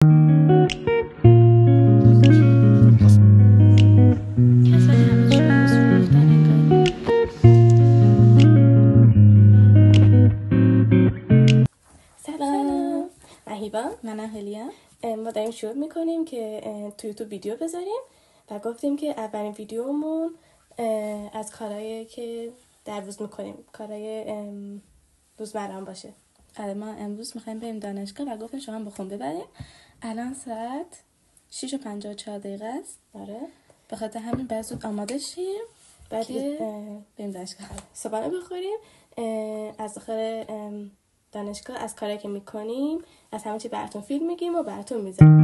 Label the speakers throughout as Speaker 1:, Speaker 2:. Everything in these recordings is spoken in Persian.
Speaker 1: من هلیا. ما داریم شروع میکنیم که تو یوتیوب ویدیو بذاریم و گفتیم که اولین ویدیومون از کارهایی که در روز میکنیم، کارهای روزمره‌ام باشه. ما امروز میخوایم بریم دانشگاه و گفتیم شما بخون ببریم. الان ساعت 6:54 است. آره. به خاطر همین باید زود آماده شیم. بعد بریم دانشگاه. صبحانه بخوریم. از داخل دانشگاه از کارهایی که میکنیم از همه چی براتون فیلم میگیم و براتون میذاریم.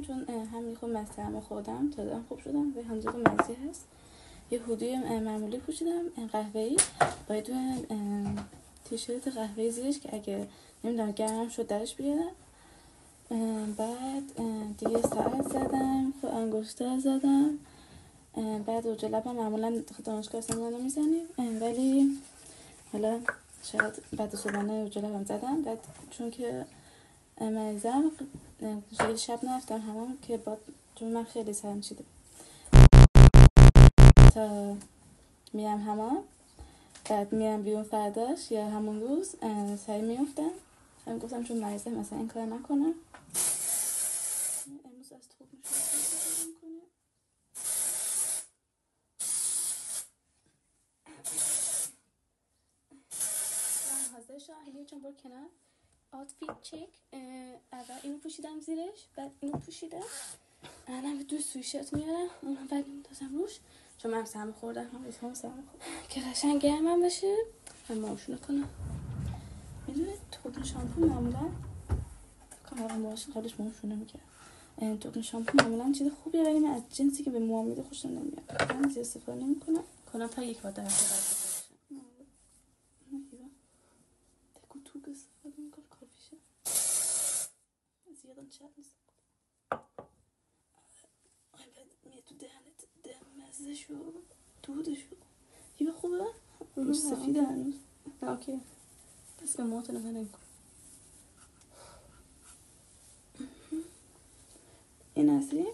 Speaker 1: چون هم میخوام مسئله خوردم تا دارم خوب شدم و هم زیاد مزه هست. یه هودی معمولی پوشیدم قهوه‌ای با یه تیشرت قهوه‌ای زیرش که اگه نمیدونم گرمم شد درش بیارم. بعد دیگه ساعت زدم، انگشتر زدم. بعد روج لبم معمولا دانشگاه اصلا نمیزنیم ولی حالا شاید بعد صبحانه روج لبم زدم. بعد چون که مریضم خیلی شب نرفتم همون که چون من خیلی سرم چیده تا میرم همون. بعد میرم بیرون فرداش یا همون روز سری میافتم. هم گفتم چون مریضم مثلا این کار نکنم. امروز از خوب میکنه. حاضر شاهلی چون برو کنار. آوتفیت چک. اول اینو پوشیدم زیرش، بعد اینو پوشیدم. الان به دو سویشرت میارم، اونو بعد میندازم روش چون من سرما خوردم. هم سرما خوردم که قشنگ گرمم بشه. من ماشون کنم. میدونید تخم شامپو معمولا کاملا ماشون قبلش ماشون نمیکردم. تخم شامپو معمولا چیز خوبیه ولی من از جنسی که به موام میده خوشم نمیاد. من زیاد استفاده نمیکنم. کلا تا یک بار در هفته استفاده میکنم. تکو تو استفاده میکنم کافیشه. زیادم چت نیست. میاد تو دهنت مزه شو دوده شو. یه خوبه؟ روش سفیده هنوز. اوکی. پس به موهات نگاه نمی‌کنم. این اصلی.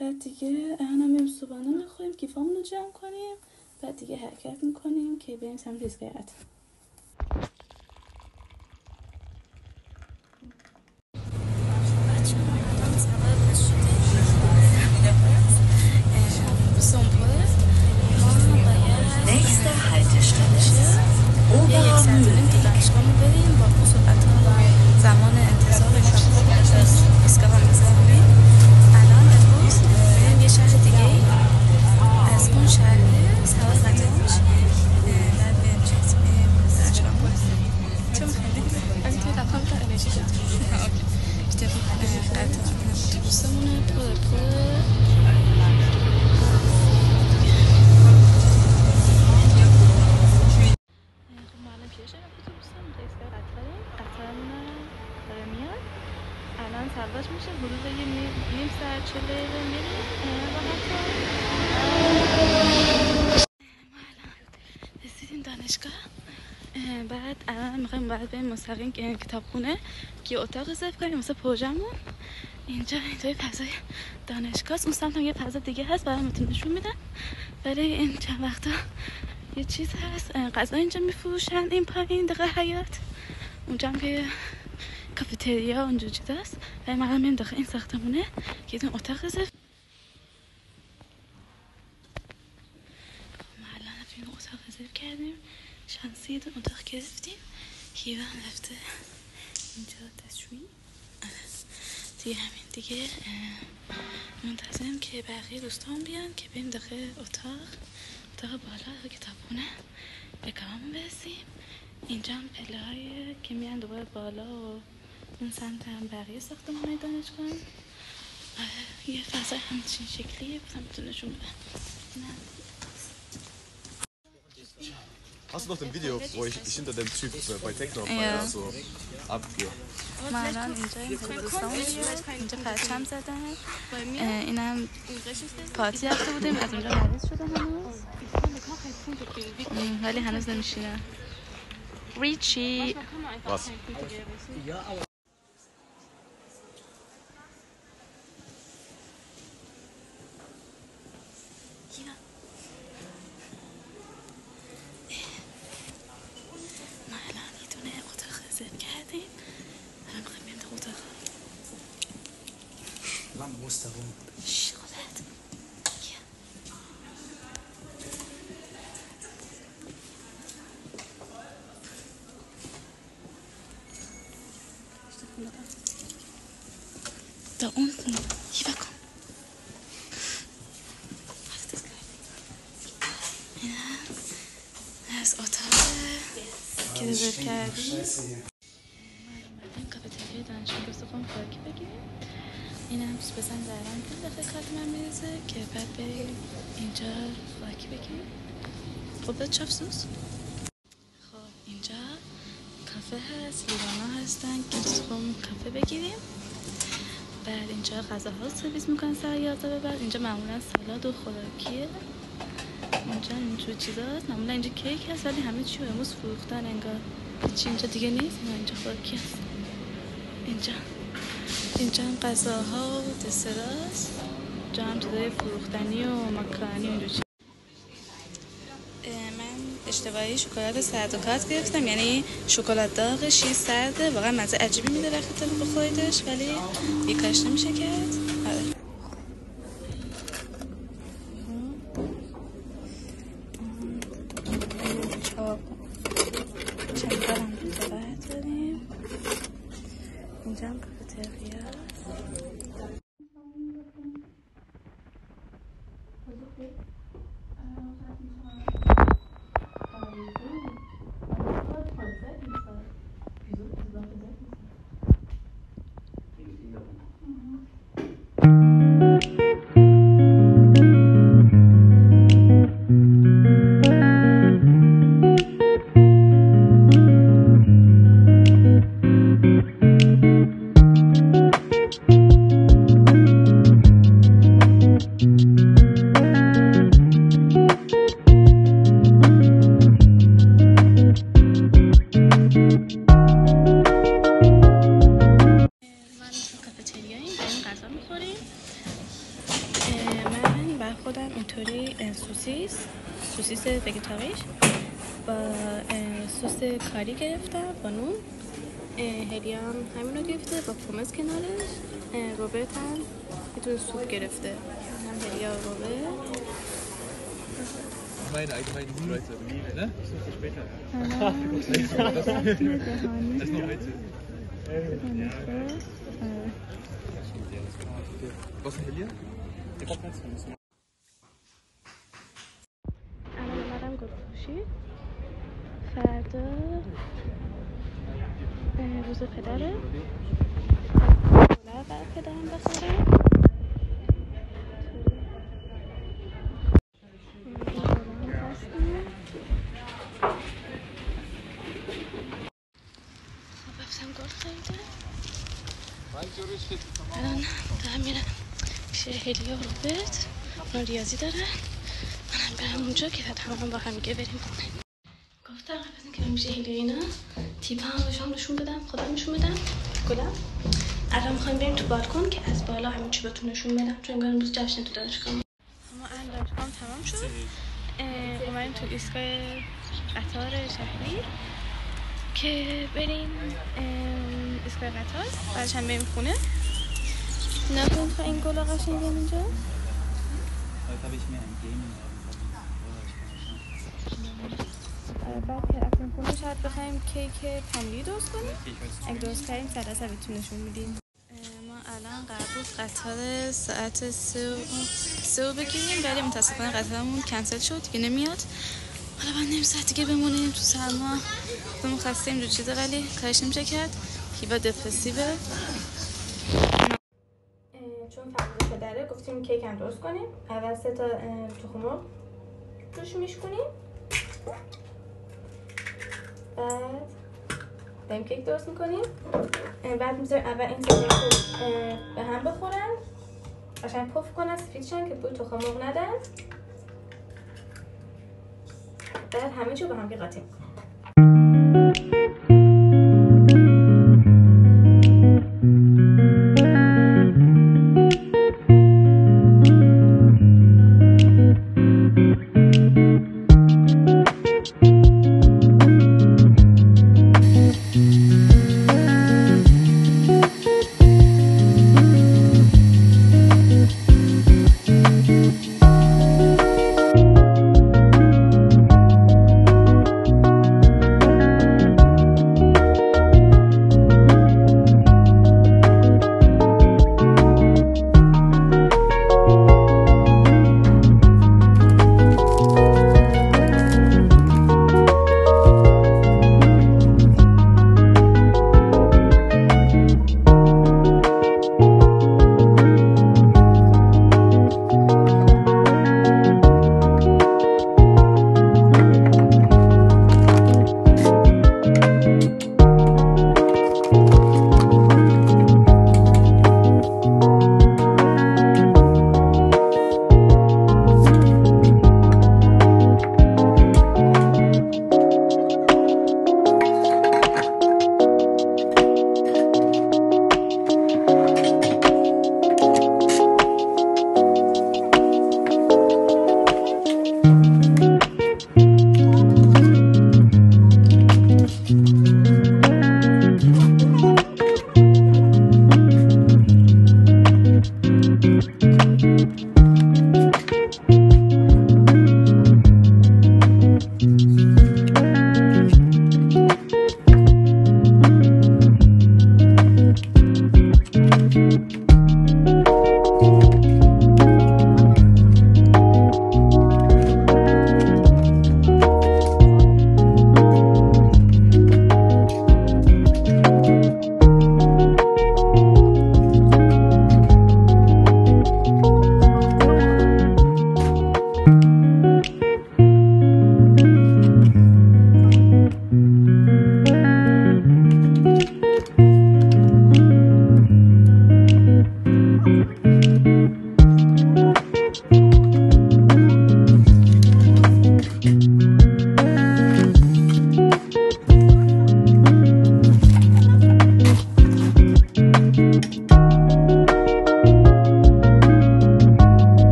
Speaker 1: بعد دیگه الان میریم صبحانه میخوریم، کیفامون رو جمع کنیم. بعد دیگه حرکت میکنیم که بریم سمت ایستگاهات. زمان انتظار اتوبوسمونه پر الان سوارش میشه حدود یه نیم ساعت 40 دقیقه میریم راحتا. ما الان رسیدیم دانشگاه. بعد الان میخوایم بریم مستقیم کتابخونه که اتاق رزرو کنیم واسه پروژه‌مون. اینجا توی فضای دانشگاه اون سمت هم یه فضا دیگه هست برامتون نشون میدم. ولی این چند وقتا یه چیز هست، غذا اینجا میفروشن این پایین دقیقه حیات، اونجا هم که کافتریا اونجا چیزاست. و ما الان میریم داخل این ساختمونه که یه اتاق رزرو. ما الان توی اتاق رزرو کردیم، شانسی یه اتاق گرفتیم. هیوان رفته اینجا دستشویی دیگه. همین دیگه منتظرم که بقیه دوستان بیان که بریم داخل اتاق بالا کتابخونه به کارمون برسیم. اینجا هم پله های که میان دوباره بالا و اون سمت هم بقیه ساختمان های دانشگاه. یه فضای همچین شکلیه، بسیم بتونشون بدم.
Speaker 2: Hast du noch ein Video, wo ich hinter dem Typ bei Techno so abgehe?
Speaker 1: ما الان اینجا دوستان اینجا پرچم زدن. اینم پارتی رفته بودیم، از اونجا مریض شده هنوز، ولی هنوز نمیشینن. ریچی
Speaker 2: Was?
Speaker 3: Lang muss darum.
Speaker 1: Schokolade. Hier. Da unten. Hier, komm. Was ist das geil? Ja. Das ist Ottave. Geht es
Speaker 3: Scheiße hier.
Speaker 1: کافتریای دانشگاه بسخون پاکی بگیریم. این هم بزن درم پول داخل کارت من میرزه که بعد بریم اینجا خاکی بگیریم. خب بهت چاپ سوز. خب اینجا کافه هست، لیوانا هستن که بسخون کافه بگیریم. بعد اینجا غذاها سرویس میکنن سر 11 به بعد. اینجا معمولا سالاد و خوراکیه. اینجا اینجور چیزاست. معمولا اینجا کیک هست ولی همه چی امروز فروختن انگار. چی اینجا دیگه نیست. نه اینجا خوراکی هست. اینجا هم غذاها و دسراست. اینجا هم چیزای فروختنی و ماکارونی و اینجور چیز. من اشتباهی شکلات سرد و کات گرفتم، یعنی شکلات داغ شیر سرده، واقعا مزه عجیبی میده وقتی تو بخوریدش، ولی یه کاش نمیشه کرد. آره. چندرم بزرگ داریم. اینجا هم کافتریا. سوسیس وگتاریش با سس کاری گرفتم با نون. هلی هم همین رو گرفته با پومس کنارش. روبرت هم یه تون سوپ گرفته. هم هلی و روبرت.
Speaker 4: Meine allgemeinen Leute, ne? Das ist noch später. Das ist noch heute. Was ist denn hier? Ich hab ganz viel.
Speaker 1: فردا روز پدره، بر پدرم بخورم. الان دارم میرم پیش هلیا و روبرت. اونا ریاضی داره، منم برم اونجا که همه با هم دیگه بریم خونه. گفتم قبل از اینکه برم پیش هلیا اینا تیپ هم بهشون نشون بدم، خودم نشون بدم گلم. الان میخوایم بریم تو بالکن که از بالا همین چی بهتون نشون بدم، چون انگار امروز جشن تو دانشگاه. ما الان دانشگاه تمام شد، اومدیم تو ایستگاه قطار شهری که بریم ایستگاه قطار، بعدش هم بریم خونه. نکنید که این گلا قشنگه اینجا. بعد که رفتیم خونه شاید بخوایم کیک پنیری درست کنیم. اگه درست کردیم 100% بهتون نشون میدیم. ما الان قرار بود قطار ساعت 3 بگیریم، ولی متاسفانه قطارمون کنسل شد دیگه نمیاد. حالا باید نیم ساعت دیگه بمونیم تو سرما. خودمون خستیم، دو چیز ولی کارش نمیشه کرد. هیوا دپرسیوه. چون فردا پدره گفتیم کیک هم درست کنیم. اول 3 تا تخم مرغ روش میشکنیم، بعد داریم کیک درست میکنیم، بعد میذاریم اول این سه به هم بخورن، قشنگ پف کنن سفیدشن که بوی تخم مرغ ندن، بعد همه چیو با هم قاطی میکنیم.